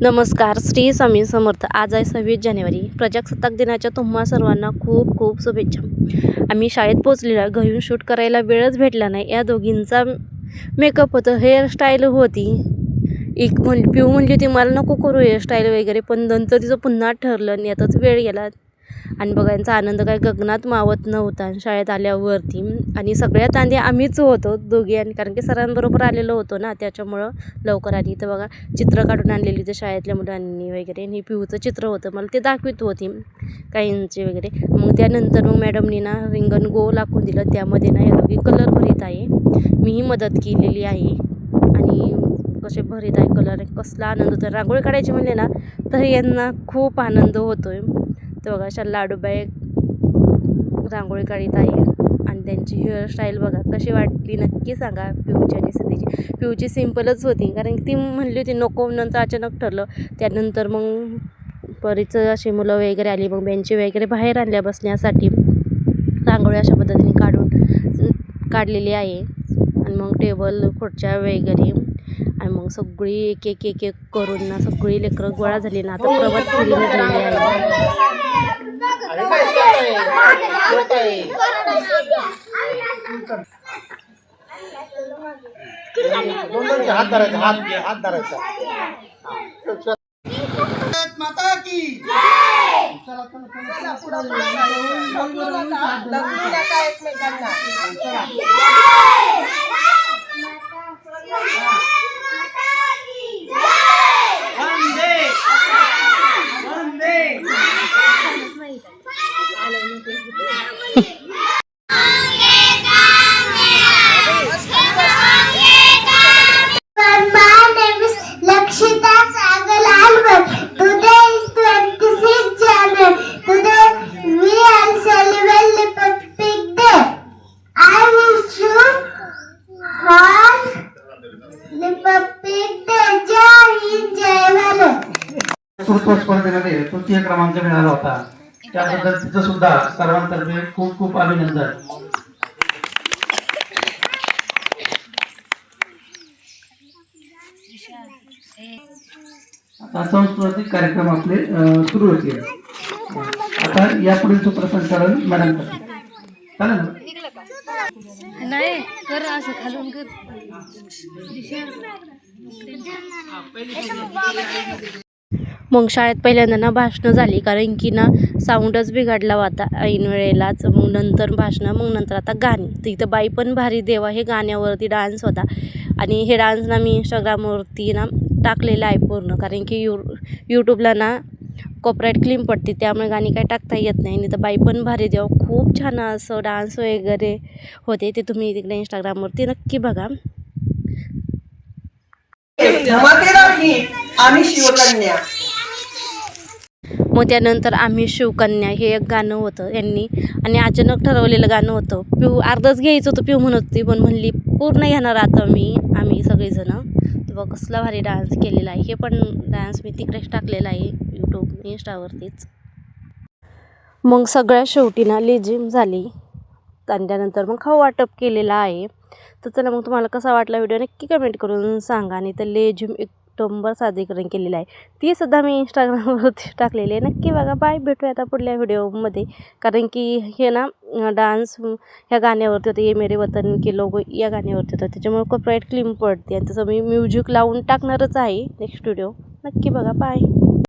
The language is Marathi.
नमस्कार. श्री स्वामी समर्थ. आज आहे 26 जानेवारी. प्रजासत्ताक दिनाच्या तुम्हा सर्वांना खूप खूप शुभेच्छा. आम्ही शाळेत पोहोचलेला, घरून शूट करायला वेळच भेटला नाही. या दोघींचा मेकअप होतं, हेअरस्टाईल होती. एक पिऊ म्हणली होती मला नको करू हेअरस्टाईल वगैरे, पण नंतर तिचं पुन्हा ठरलं आणि यातच वेळ गेला. आणि बघा यांचा आनंद काय गगनात मावत नव्हता शाळेत आल्यावरती. आणि सगळ्यात आधी आम्हीच होतो दोघी, आणि कारण की सरांबरोबर आलेलो होतो ना, त्याच्यामुळं लवकर आली. तर बघा चित्र काढून आणलेली ते शाळेतल्या मुलांनी वगैरे, आणि पिऊचं चित्र होतं, मला ते दाखवित होती काहींचे वगैरे. मग त्यानंतर मग मॅडमनी ना रिंगण गोल आखून दिलं, त्यामध्ये ना या दोघी कलर भरीत आहे. मीही मदत केलेली आहे. आणि कसे भरीत आहे कलर, कसला आनंद होतो. रांगोळी काढायची म्हणले ना तर यांना खूप आनंद होतोय. तर बघा अशा लाडूबाई रांगोळी काढीत आहे. आणि त्यांची हेअरस्टाईल बघा कशी वाटली नक्की सांगा पिऊची आणि सतीची. पिऊची सिम्पलच होती, कारण ती म्हणली होती नको, नंतर अचानक ठरलं. त्यानंतर मग परीचं अशी मुलं वगैरे आली, मग बेंची वगैरे बाहेर आणल्या बसण्यासाठी. रांगोळी अशा पद्धतीने काढलेली आहे. आणि मग टेबल खुर्च्या वगैरे, आणि मग सगळी एक एक एक एक करून ना सगळी लेकरं गोळा झाली ना. आता प्रभात फेरी निघलेली आहे. हात धरायचा. माता की चला स्पर्धेमध्ये तृतीय क्रमांक मिळाला होता. त्याबद्दल तिचं सुद्धा सर्वांतर्फे खूप खूप अभिनंदन. आता सांस्कृतिक कार्यक्रम आपले सुरू होतील. आता यापुढील सूत्रसंचालन मॅडम चालेल नाही कर असं खालून कर. मग शाळेत पहिल्यांदा ना भाषणं झाली, कारण की ना साऊंडच बिघडला होता ऐन वेळेलाच. मग नंतर भाषणं, मग नंतर आता गाणी. तर इथं बाई पण भारी देवा हे गाण्यावरती डान्स होता. आणि हे डान्स ना मी इंस्टाग्रामवरती ना टाकलेलं आहे पूर्ण, कारण की यूट्यूबला ना कॉपीराईट क्लेम पडते, त्यामुळे गाणी काय टाकता येत नाही. आणि तर बाई पण भारी देवा खूप छान असं डान्स वगैरे होते. ते तुम्ही तिकडे इंस्टाग्रामवरती नक्की बघा. आम्ही शिवकन्या. मग त्यानंतर आम्ही शिवकन्या हे एक गाणं होतं यांनी, आणि अचानक ठरवलेलं गाणं होतं. पिऊ अर्धच घ्यायचं होतं पिऊ म्हणत होती, पण म्हणली पूर्ण घेणार आता आम्ही सगळेजणं. तर बघ कसला भारी डान्स केलेला आहे. हे पण डान्स मी तिकडेच टाकलेला आहे यूट्यूब इंस्टावरतीच. मग सगळ्या शेवटी ना लेझिम झाली, आणि त्यानंतर मग खाऊ वाटप केलेलं आहे. तर चला मग तुम्हाला कसा वाटला व्हिडिओ नक्की कमेंट करून सांगा. आणि तर लेझिम एक नंबर सादरीकरण केलेलं आहे, ती सुद्धा मी इंस्टाग्रामवरती टाकलेली आहे. नक्की बघा. बाय, भेटूया आता पुढल्या व्हिडिओमध्ये. कारण की हे ना डान्स ह्या गाण्यावरती होतं, ये मेरे वतन के लोगो या गाण्यावरती होतं, त्याच्यामुळे कॉपीराईट क्लेम पडते. आणि तसं मी म्युझिक लावून टाकणारच आहे नेक्स्ट व्हिडिओ. नक्की बघा. बाय.